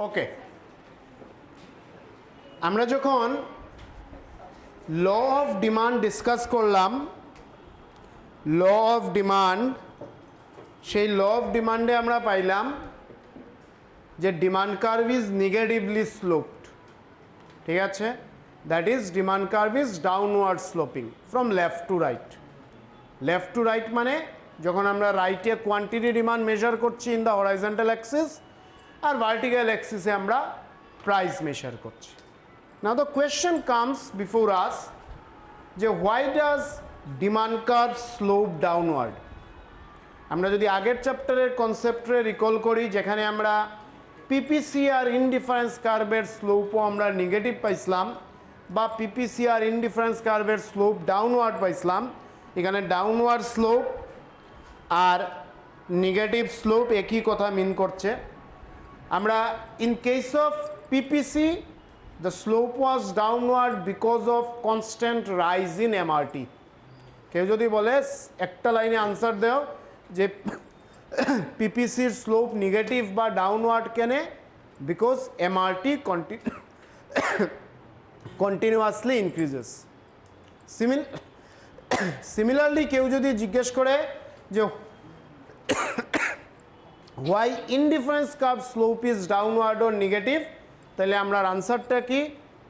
ওকে, আমরা যখন law of demand discuss করলাম, ল অফ ডিমান্ড, সেই ল অফ ডিমান্ডে আমরা পাইলাম যে demand curve is negatively sloped. ঠিক আছে, that is demand curve is downward sloping from left to right. Left to right মানে যখন আমরা রাইটে কোয়ান্টিটি ডিমান্ড মেজার করছি ইন দ্য হরাইজন্টাল অ্যাক্সিস, আর ভার্টিক্যাল অ্যাক্সিসে আমরা প্রাইস মেজার করছি। Now the question comes before us যে why does demand curve slope downward. আমরা যদি আগের চ্যাপ্টারের কনসেপ্টে রিকল করি, যেখানে আমরা পিপিসি আর ইনডিফারেন্স কার্ভের স্লোপও আমরা নেগেটিভ পাইছিলাম, বা পিপিসি আর ইনডিফারেন্স কার্ভের স্লোপ ডাউনওয়ার্ড পাইছিলাম, এখানে ডাউনওয়ার্ড স্লোপ আর নেগেটিভ স্লোপ একই কথা মিন করছে। আমরা in case of PPC the slope was downward because of constant rise in MRT. কেউ যদি বলে একটা লাইনে আনসার দেও যে পিপিসির স্লোপ নেগেটিভ বা ডাউনওয়ার্ড কেনে, because MRT continuously increases. Similarly কেউ যদি জিজ্ঞেস করে যে why indifference curve slope is downward or negative, তাহলে আমরা আনসারটা কি?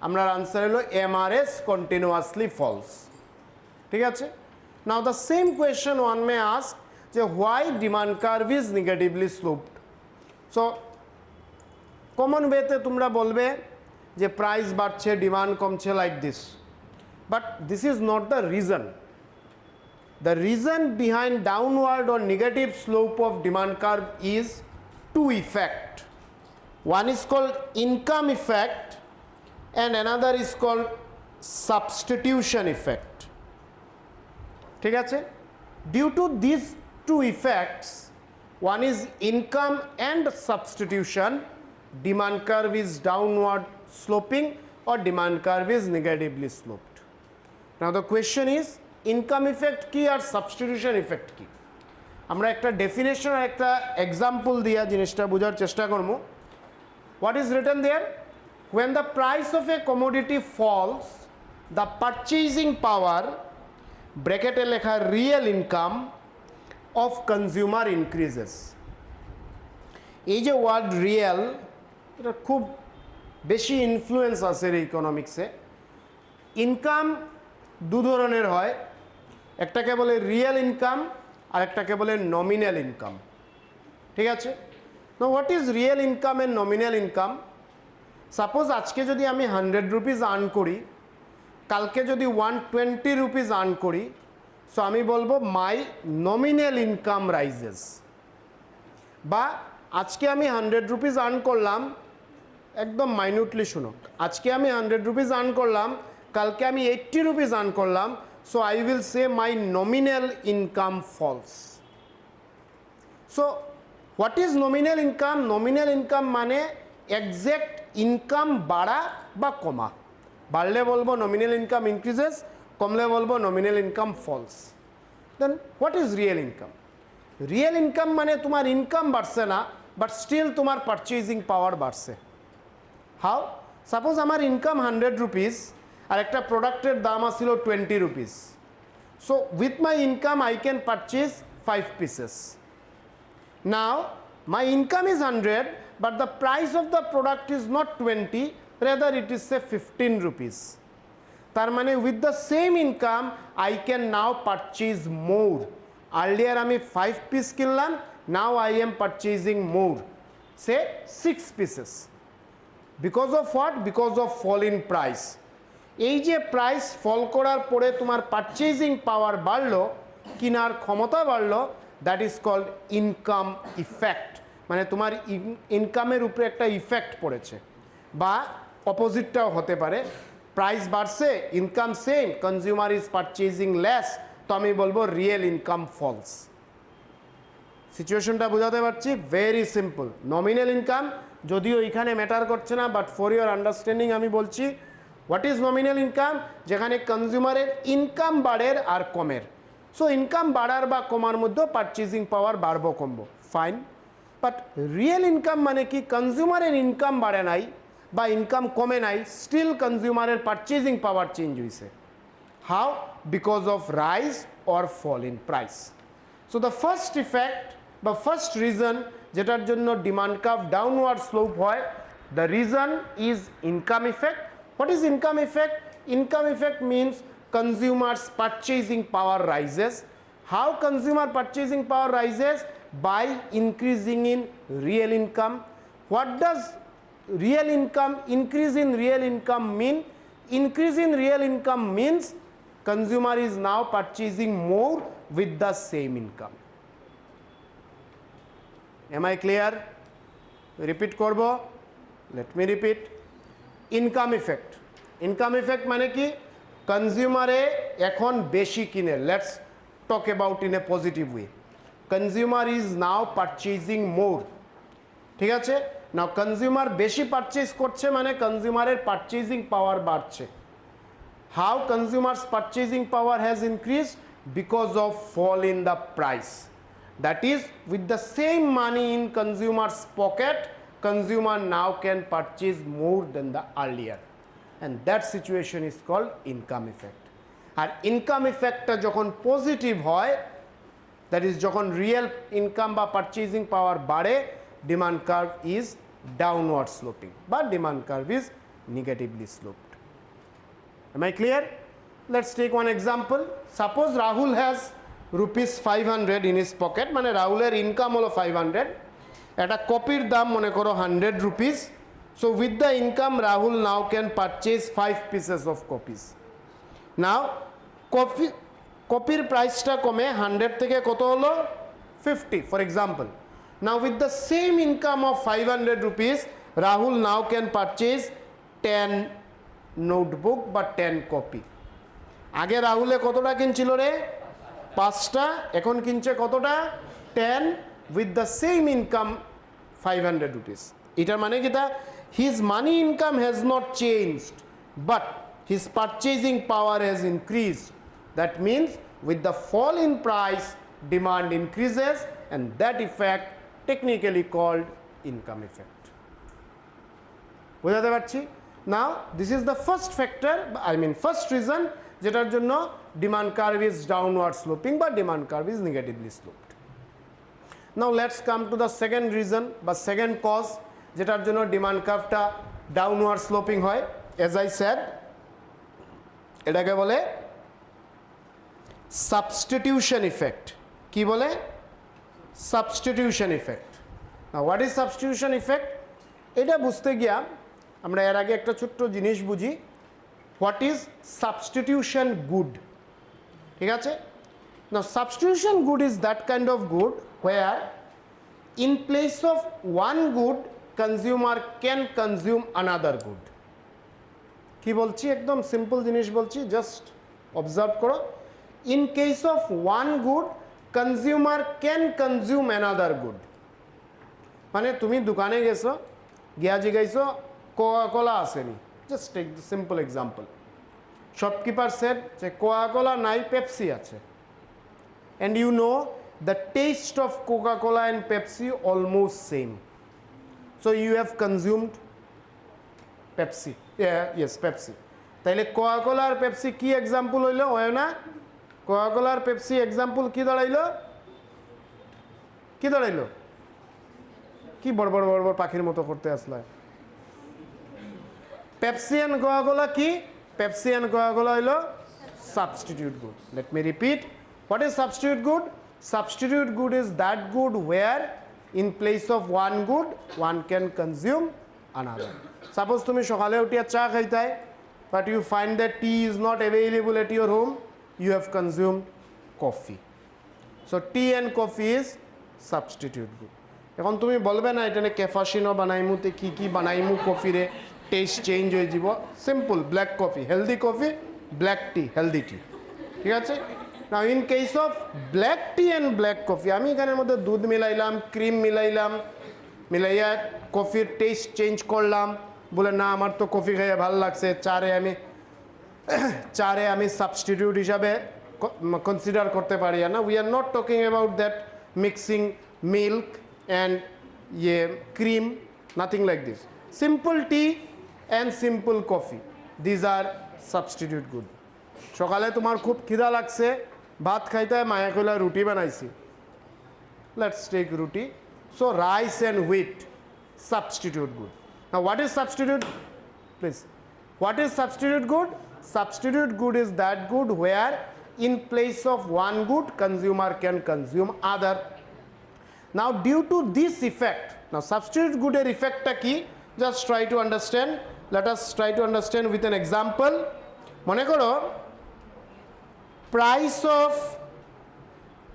আমরা আনসার হলো এমআরএস কন্টিনিউয়াসলি ফলস। ঠিক আছে, now the same question one may ask যে why demand curve is negatively sloped. So common ওয়েতে তোমরা বলবে যে প্রাইস বাড়ছে, ডিমান্ড কমছে, like this, but this is not the reason. The reason behind downward or negative slope of demand curve is two effects. One is called income effect and another is called substitution effect. ঠিক আছে, due to these two effects, one is income and substitution, demand curve is downward sloping or demand curve is negatively sloped. Now the question is income effect কি আর substitution effect কি? আমরা একটা definition আর একটা example দিয়া জিনিসটা বোঝার চেষ্টা করবো। What is written there? When the price of a commodity falls, the purchasing power, ব্র্যাকেটে লেখা real income of consumer increases. এই যে ওয়ার্ড রিয়েল, এটা খুব বেশি ইনফ্লুয়েন্স আছে এই ইকোনমিক্সে। ইনকাম দু ধরনের হয়, একটাকে বলে রিয়েল ইনকাম আর একটাকে বলে নমিনাল ইনকাম। ঠিক আছে, তো what is real income and nominal income? Suppose আজকে যদি আমি 100 রুপিস আর্ন করি, কালকে যদি 120 রুপিস আর্ন করি, সো আমি বলবো মাই নমিনাল ইনকাম রাইজেস। বা আজকে আমি 100 রুপিস আর্ন করলাম, একদম মাইনিউটলি শুনো, আজকে আমি 100 রুপিস আর্ন করলাম, কালকে আমি 80 রুপিস আর্ন করলাম, so I will say my nominal income falls. So what is nominal income? Nominal income মানে এক্স্যাক্ট ইনকাম বাড়া বা কমা। বাড়লে বলবো নমিনাল ইনকাম ইনক্রিজেস, কমলে বলবো nominal income falls. Then what is real income? Real income মানে তোমার ইনকাম বাড়ছে না, বাট স্টিল তোমার পারচেজিং পাওয়ার বাড়ছে। হাউ? সাপোজ আমার ইনকাম 100 রুপিস আর একটা প্রোডাক্টের দাম আসছিল 20 rupees. So with my income I can purchase 5 pieces. Now my income is 100 but the price of the product is not 20, rather it is say 15 rupees. তার মানে with the same income I can now purchase more. Earlier আমি 5 piece কিনলাম, now I am purchasing more, say 6 pieces. Because of what? Because of fall in price. এই যে price ফল করার পরে তোমার purchasing পাওয়ার বাড়লো, কেনার ক্ষমতা বাড়লো, that is called income effect. মানে তোমার ইনকামের উপরে একটা ইফেক্ট পড়েছে। বা অপোজিটটাও হতে পারে, প্রাইস বাড়ছে, income same, consumer is purchasing less, তো আমি বলবো রিয়েল ইনকাম ফলস। সিচুয়েশনটা বোঝাতে পারছি? Very simple. নমিনাল ইনকাম যদিও এখানে ম্যাটার করছে না, বাট ফর ইউর আন্ডারস্ট্যান্ডিং আমি বলছি হোয়াট ইজ নমিনাল ইনকাম? যেখানে কনজিউমারের ইনকাম বাড়ের আর কমের। সো ইনকাম বাড়ার বা কমার মধ্যে পারচেজিং পাওয়ার বাড়বো কমবো, ফাইন। বাট রিয়েল ইনকাম মানে কি কনজিউমারের ইনকাম বাড়ে নাই বা ইনকাম কমে নাই, স্টিল কনজিউমারের পারচেজিং পাওয়ার চেঞ্জ হয়েছে। How? Because of rise or fall in price. So the first effect বা ফার্স্ট রিজন যেটার জন্য ডিমান্ড কার্ভ ডাউনওয়ার্ড স্লোপ হয়, the reason is income effect. What is income effect? Income effect means consumers purchasing power rises. How consumer purchasing power rises? By increasing in real income. What does real income, increase in real income mean? Increase in real income means consumer is now purchasing more with the same income. Am I clear? Repeat korbo. Let me repeat. Income effect. Income effect মানে কি? কনজিউমারে এখন বেশি কিনে, let's talk about in a positive way. Consumer is now purchasing more, ঠিক আছে? নাও consumer বেশি purchase করছে মানে কনজিউমারের পারচেজিং পাওয়ার বাড়ছে। How consumers purchasing power has increase? Because of fall in the price. That is with the same money in consumers pocket, consumer now can purchase more than the earlier, and that situation is called income effect. আর income ইফেক্টটা যখন positive হয়, that is যখন real income বা purchasing power বাড়ে, demand curve is downward sloping বা demand curve is negatively sloped. Am I clear? Let's take one example. Suppose Rahul has rupees 500 in his pocket, মানে রাহুলের income হলো 500, একটা কপির দাম মনে করো 100 rupees. So with the income, Rahul now can purchase 5 pieces of copies. Now, কপির প্রাইসটা কমে 100 থেকে কত হলো 50 for example. Now with the same income of 500 rupees, Rahul now can purchase 10 notebook বা 10 copy. আগে রাহুলে কতটা কিনছিল রে? 5টা, এখন কিনছে কতটা? 10 with the same income 500 rupees. এটার মানে কি? His money income has not changed, but his purchasing power has increased. That means with the fall in price, demand increases, and that effect technically called income effect. বুঝাতে পারছি? Now this is the first factor, first reason যেটার জন্য demand curve is downward sloping বা demand curve is negatively sloped. Now let's come to the second reason বা second cause যেটার জন্য demand কার্ভটা downward sloping হয়। Age I said, এটাকে বলে substitution effect. কি বলে? Substitution effect. Now what is substitution effect? এটা বুঝতে গিয়া আমরা এর আগে একটা ছোট্ট জিনিস বুঝি, হোয়াট ইজ সাবস্টিটিউশন গুড, ঠিক আছে? Now substitution good is that kind of good where in place of one good consumer can consume another good. কি বলছি? একদম সিম্পল জিনিস বলছি, জাস্ট অবজার্ভ করো। In case of one good consumer can consume another good. মানে তুমি দোকানে গেছো, গিয়া জিগাইছো কোকা কোলা আসেনি, just take the simple example. Shopkeeper said যে কোকা কোলা নাই, পেপসি আছে, and you know the taste of Coca Cola and Pepsi almost same. So you have consumed Pepsi. Yes, Pepsi. তাইলে Coca-Cola আর Pepsi কি example হইল? হয় না? Coca-Cola আর পেপসি এক্সাম্পল কি দাঁড়াইলো? কি দাঁড়াইলো? কি বড় বড় বড় বড় পাখির মতো করতে আসলে? পেপসি এন্ড কোকা-কোলা কি? পেপসি এন্ড কোকা-কোলা হইলো substitute good. Let me repeat. What is substitute good? Substitute good is that good where in place of one good one can consume another. Suppose তুমি সকালে উঠিয়া চা খাইতাই, but you find that tea is not available at your home, you have consumed coffee. So tea and coffee is substitute good. এখন তুমি বলবে না এটা ক্যাফাচিনো বানাইমুতে কি কি বানাইমু কফিরে টেস্ট চেঞ্জ হয়ে যাব। Simple, black coffee healthy coffee, black tea healthy tea, ঠিক আছে? Now in case of black tea and black coffee, আমি এখানের মধ্যে দুধ মিলাইলাম, ক্রিম মিলাইলাম, মিলাইয়া কফির টেস্ট চেঞ্জ করলাম, বলে না আমার তো কফি খাইয়ে ভালো লাগছে, চারে আমি সাবস্টিটিউট হিসাবে কনসিডার করতে পারি না। We are not talking about that mixing milk and cream, nothing like this. Simple tea and simple coffee, these are substitute good. সকালে তোমার খুব খিদা লাগছে, ভাত খাইতে মায়া কইলা রুটি বানাইছি, let's take roti. So rice and wheat, substitute good. Now what is substitute? Please, what is substitute good? Substitute good is that good where in place of one good consumer can consume other. Now due to this effect, now substitute good er effect ta ki, just try to understand. Let us try to understand with an example. Mone koro price of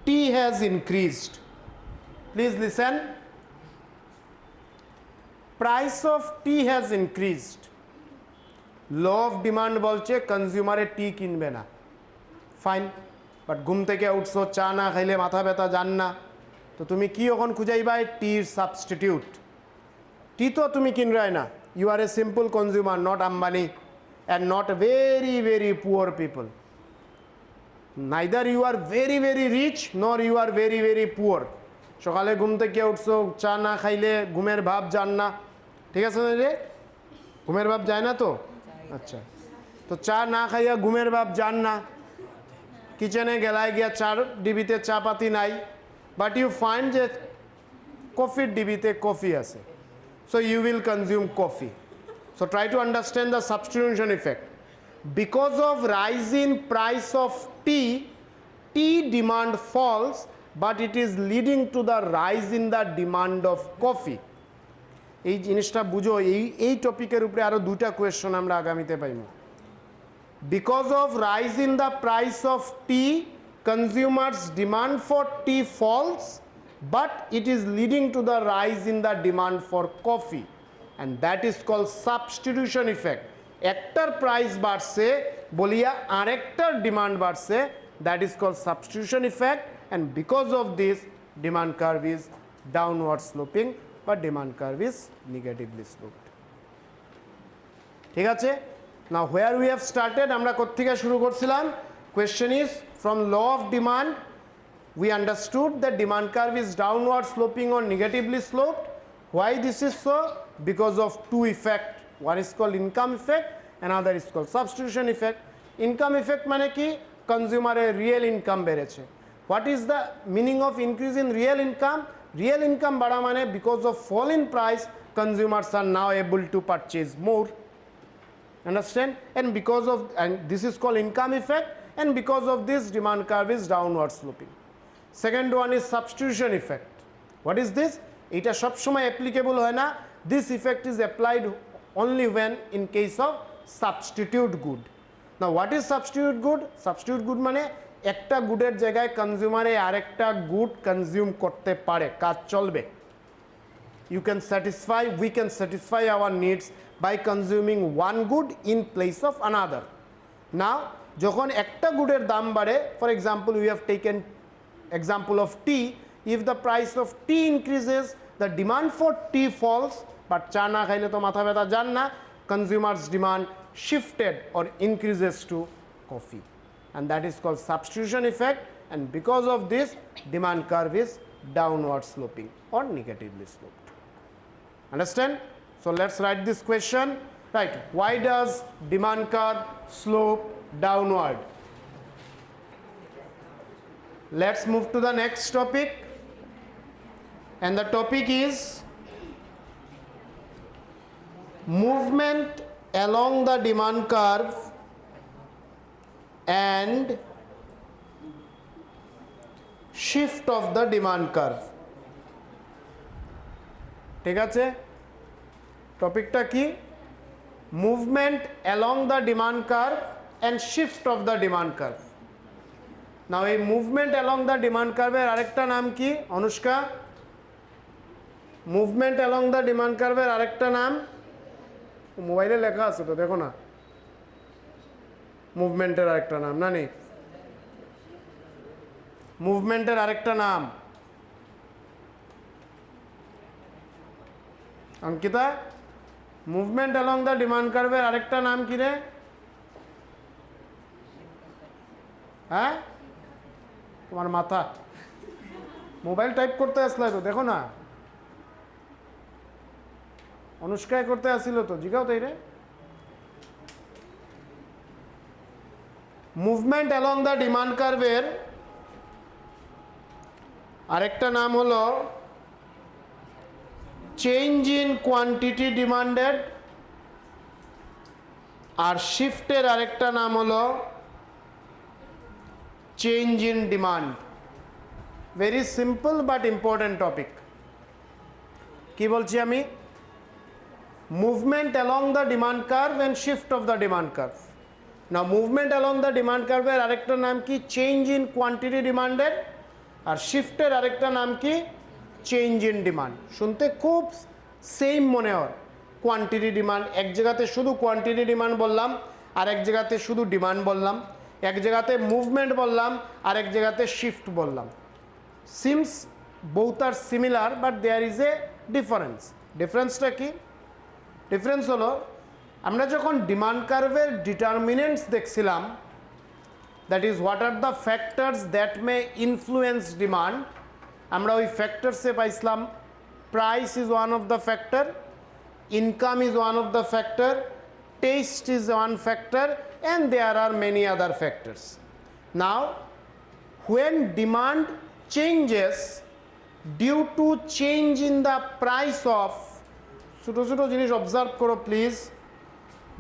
tea has increased. Please listen. Price of tea has increased. Law of demand বলছে কনজিউমারে টি কিনবে না, fine, but ঘুম থেকে উঠছো চা না খাইলে মাথা ব্যথা যান না, তো তুমি কি এখন খুঁজাইবা টির সাবস্টিটিউট? টি তো তুমি কিনরাই না, you are a simple consumer, not Ambani and not very very poor people, neither you are very very rich nor you are very very poor. সকালে ঘুম থেকে উঠছো চা না খাইলে ঘুমের ভাব যান না, ঠিক আছে রে? ঘুমের ভাব যায় না তো? আচ্ছা, তো চা না খাইয়া ঘুমের ভাব যান না, কিচেনে গেলায় গিয়া চার ডিবিতে চা পাতি নাই, বাট ইউ ফাইন্ড যে কফির ডিবিতে কফি আছে, so you will consume coffee. So try to understand the substitution effect. Because of rise in price of tea, tea demand falls, but it is leading to the rise in the demand of coffee. এই জিনিসটা বুঝো, এই টপিকের উপরে আরো দুটা question আমরা আগামীতে পাইব। Because of rise in the price of tea, consumers demand for tea falls, but it is leading to the rise in the demand for coffee, and that is called substitution effect. একটার price বাড়ছে বলিয়া আরেকটার demand বাড়ছে, that is called substitution effect, and because of this demand curve is downward sloping, but demand curve is negatively sloped. ঠিক আছে? Now where we have started, আমরা কোথা থেকে শুরু করছিলাম? Question is, from law of demand we understood that demand curve is downward sloping or negatively sloped. Why this is so? Because of two effects. One is called income effect, another is called substitution effect. Income effect মানে কি? কনজিউমারের real income বেড়েছে। What is the meaning of increase in real income? Real income bada mane because of fall in price, consumers are now able to purchase more. Understand? And because of, and this is called income effect, and because of this demand curve is downward sloping. Second one is substitution effect. What is this? Eta sob shomoy applicable hoy na. This effect is applied only when in case of substitute good. Now what is substitute good? Substitute good mane একটা গুডের জায়গায় কনজিউমারে আরেকটা good consume করতে পারে, কাজ চলবে। You can satisfy, we can satisfy our needs by consuming one good in place of another. Now যখন একটা গুডের দাম বাড়ে, for example we have taken example of tea, if the price of tea increases, the demand for tea falls, but চা না খাইলে তো মাথা ব্যথা যান না, consumers demand shifted or increases to coffee, and that is called substitution effect, and because of this demand curve is downward sloping or negatively sloped. Understand? So let's write this question. Right, why does demand curve slope downward? Let's move to the next topic, and the topic is movement along the demand curve and shift of the demand curve. ঠিক আছে? টপিকটা কি? Movement along the demand curve and shift of the demand curve. Now এই movement along the demand কার্ভের আরেকটা নাম কি Anushka? Movement along the demand কার্ভের আরেকটা নাম মোবাইলে লেখা আছে তো, দেখো না, মুভমেন্টের আরেকটা নাম না নেই? মুভমেন্টের আরেকটা নাম Ankita, movement along the demand কার্ভের আরেকটা নাম কি রে? হ্যাঁ, তোমার মাথা মোবাইল টাইপ করতে আসলে তো, দেখো না, অনুষ্কায় করতে আসিল তো জিগাও তাই রে মুভমেন্ট অ্যালং দ্য ডিমান্ড কার্ভের আরেকটা নাম হলো চেঞ্জ ইন কোয়ান্টিটি ডিমান্ডেড আর শিফটের আরেকটা নাম হলো change in demand very simple but important topic কি বলছি আমি movement along the demand curve and shift of the demand curve না মুভমেন্ট অ্যালং দ্য ডিমান্ড কার্ভের আরেকটা নাম কি চেঞ্জ ইন কোয়ান্টিটি ডিমান্ডেড আর শিফটের আরেকটা নাম কি চেঞ্জ ইন ডিমান্ড শুনতে খুব সেম মনে হয় কোয়ান্টিটি ডিমান্ড এক জায়গাতে শুধু কোয়ান্টিটি ডিমান্ড বললাম আর এক জায়গাতে শুধু ডিমান্ড বললাম এক জায়গাতে মুভমেন্ট বললাম আর এক জায়গাতে শিফট বললাম seems both are similar but there is a ডিফারেন্সটা কি ডিফারেন্স হলো আমরা যখন ডিমান্ড কার্ভের ডিটারমিনেন্টস দেখছিলাম that is what are the factors that may influence demand আমরা ওই ফ্যাক্টরসে পাইছিলাম price is one of the factor income is one of the factor test is one factor and there are many other factors. Now when demand changes due to change in the price of ছোটো ছোটো জিনিস observe করো please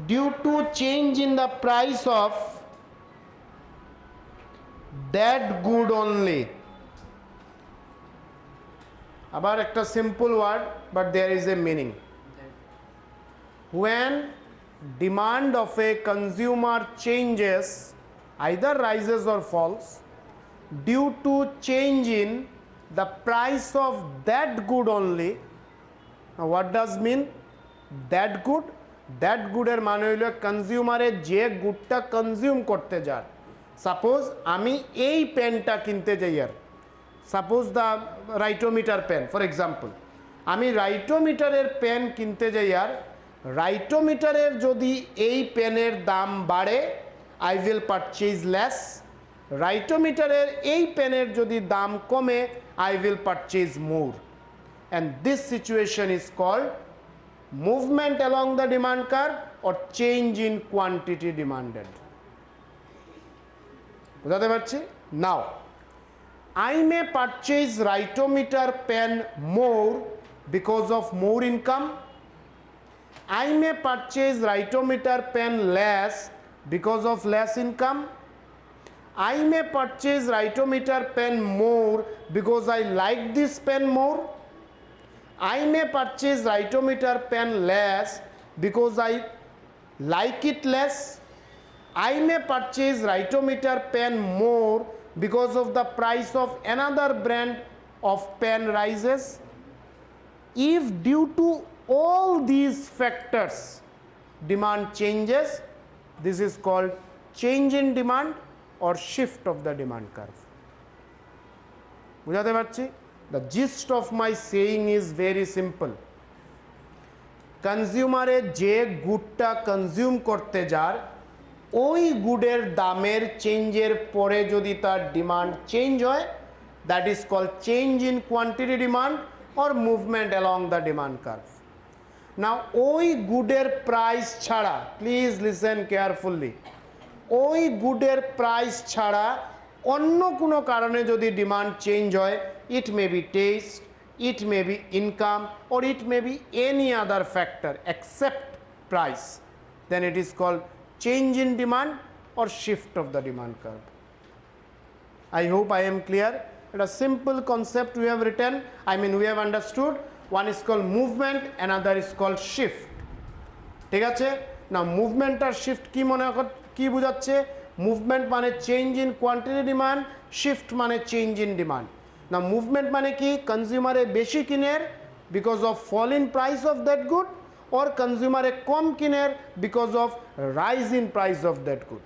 due to change in the price of that good only আবার একটা simple word but there is a meaning when demand of a consumer changes either rises or falls due to change in the price of that good only. Now what does mean that good এর মানে হলো কনজিউমারে যে গুডটা consume করতে যায় suppose আমি এই পেনটা কিনতে যাই আর suppose the Writometer pen for example আমি রাইটোমিটারের পেন কিনতে যাই আর রাইটোমিটারের যদি এই পেনের দাম বাড়ে আই উইল পারচেজ লেস রাইটোমিটারের এই পেনের যদি দাম কমে I will purchase more and this situation is called movement along the demand curve or change in quantity demanded বুঝাতে পারছি now I may purchase Writometer pen more because of more income I may purchase Rhitometer pen less because of less income. I may purchase Rhitometer pen more because I like this pen more. I may purchase Rhitometer pen less because I like it less. I may purchase Rhitometer pen more because of the price of another brand of pen rises. If due to all these factors demand changes, this is called change in demand or shift of the demand curve. বুঝাতে পারছি the gist of my saying is very simple কনজিউমারে যে গুডটা consume করতে যার ওই গুডের দামের চেঞ্জের পরে যদি তার ডিমান্ড চেঞ্জ হয় that is called change in quantity demand or movement along the demand curve. Now ওই গুডের প্রাইস ছাড়া প্লিজ লিসেন কেয়ারফুলি ওই গুডের প্রাইস ছাড়া অন্য কোনো কারণে যদি ডিমান্ড চেঞ্জ হয় it may be taste it may be income or it may be any other factor except price then it is called change in demand or shift of the demand curve I hope I am clear. It's a simple concept we have written. I mean we have understood. One is called movement, another is called shift. ঠিক আছে না movement আর shift কি মনে কি বোঝাচ্ছে movement মানে change in quantity demand shift মানে change in demand না মুভমেন্ট মানে কি কনজিউমারে বেশি কিনের because of fall in price of that good or কনজিউমারে কম কিনের because of rise in price of that good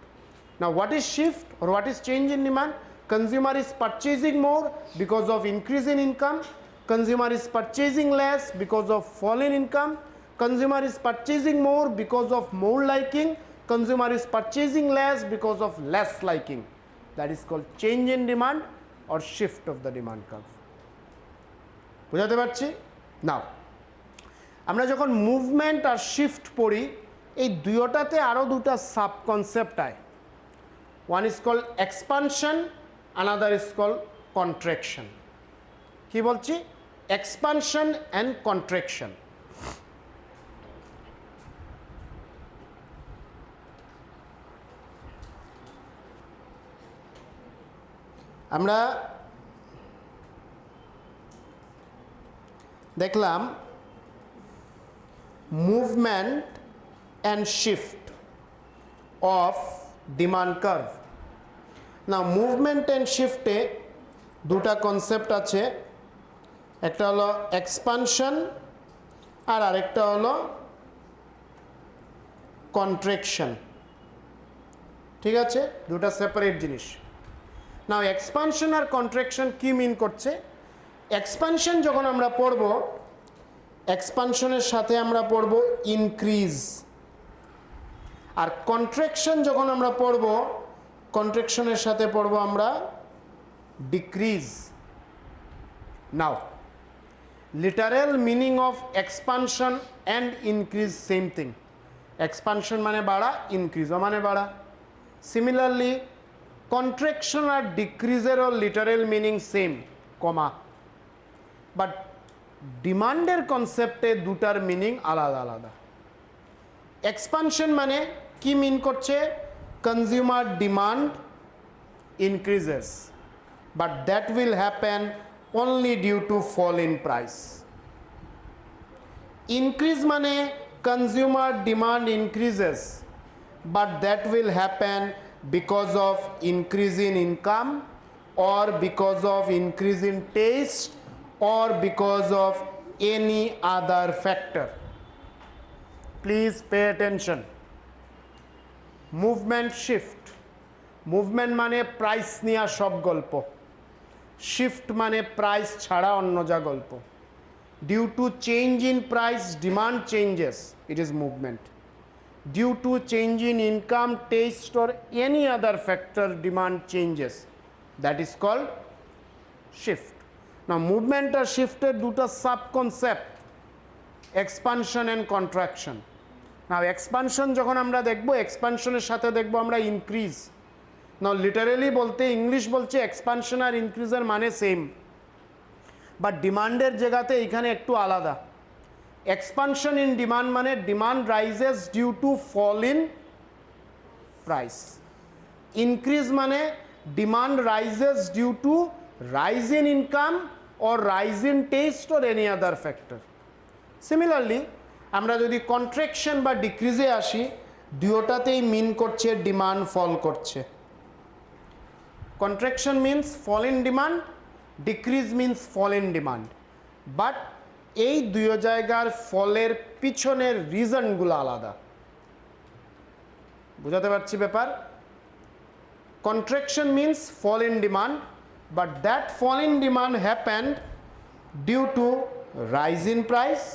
না what is shift or what is change in demand consumer is purchasing more because of increase in income consumer is purchasing less because of fall in income consumer is purchasing more because of more liking consumer is purchasing less because of less liking that is called change in demand or shift of the demand curve বুঝাতে পারছি নাও আমরা যখন movement আর shift পড়ি এই দুয়োটাতে আরও দুটা sub concept আয়। One is called expansion, another is called contraction. কি বলছি? Expansion and contraction. আমরা দেখলাম movement and shift of demand curve. না, মুভমেন্ট অ্যান্ড শিফটে দুটা কনসেপ্ট আছে, একটা হলো এক্সপানশন আর আরেকটা হলো কন্ট্রাকশন। ঠিক আছে, দুটা সেপারেট জিনিস। নাও এক্সপানশন আর কন্ট্রাকশন কি মিন করছে? এক্সপানশন যখন আমরা পড়ব, এক্সপানশনের সাথে আমরা পড়ব ইনক্রিজ, আর কন্ট্রাকশন যখন আমরা পড়ব, কন্ট্রাকশনের সাথে পড়ব আমরা decrease. Now literal meaning of expansion and increase same thing. Expansion মানে বাড়া, ইনক্রিজও মানে বাড়া। সিমিলারলি কন্ট্রাকশন আর ডিক্রিজেরও লিটারেল মিনিং সেম, কমা। বাট ডিমান্ডের কনসেপ্টে দুটার মিনিং আলাদা আলাদা। এক্সপানশন মানে কি মিন করছে? Consumer demand increases, but that will happen only due to fall in price. Increase মানে consumer demand increases, but that will happen because of increase in income or because of increase in taste or because of any other factor. Please pay attention. Movement shift. Movement মানে price নিয়া সব গল্প, shift মানে price ছাড়া অন্য যা গল্প। Due to change in price demand changes, it is movement. Due to change in income, taste or any other factor demand changes, that is called shift. না, মুভমেন্ট আর শিফটের দুটো sub concept, expansion and contraction. না, expansion যখন আমরা দেখব, এক্সপানশনের সাথে দেখব আমরা ইনক্রিজ। না, লিটারেলি বলতে ইংলিশ বলছে এক্সপানশন আর ইনক্রিজের মানে সেম, বাট ডিমান্ডের জায়গাতে এখানে একটু আলাদা। এক্সপানশন ইন ডিমান্ড মানে demand rises due to fall in price. Increase মানে demand rises due to rise in income or rise in taste or any other factor. Similarly আমরা যদি কন্ট্রাকশন বা ডিক্রিজে আসি, দুটোটাতেই মিন করছে ডিমান্ড ফল করছে। Contraction means fall in demand, decrease means fall in demand. But এই দুই জায়গার ফলের পিছনের রিজনগুলো আলাদা। বুঝাতে পারছি ব্যাপার? Contraction means fall in demand, but that fall in demand happened due to rise in price,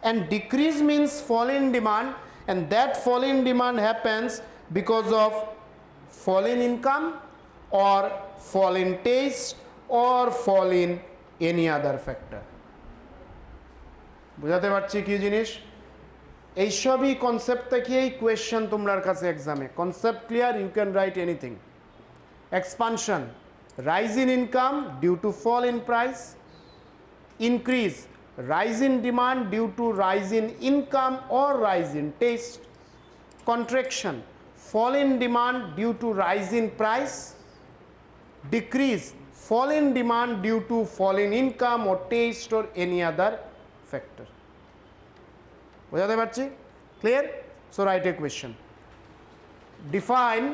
and decrease means fall in demand, and that fall in demand happens because of fall in income or fall in taste or fall in any other factor. বুঝাতে পারছি কি জিনিস? এইসবই concept থেকে এই question তোমার কাছে এক্সামে। Concept clear, you can write anything. Expansion, rise in income due to fall in price. Increase, rise in demand due to rise in income or rise in taste. Contraction, fall in demand due to rise in price. Decrease, fall in demand due to fall in income or taste or any other factor. বুঝাতে পারছি? Clear? So write a question. Define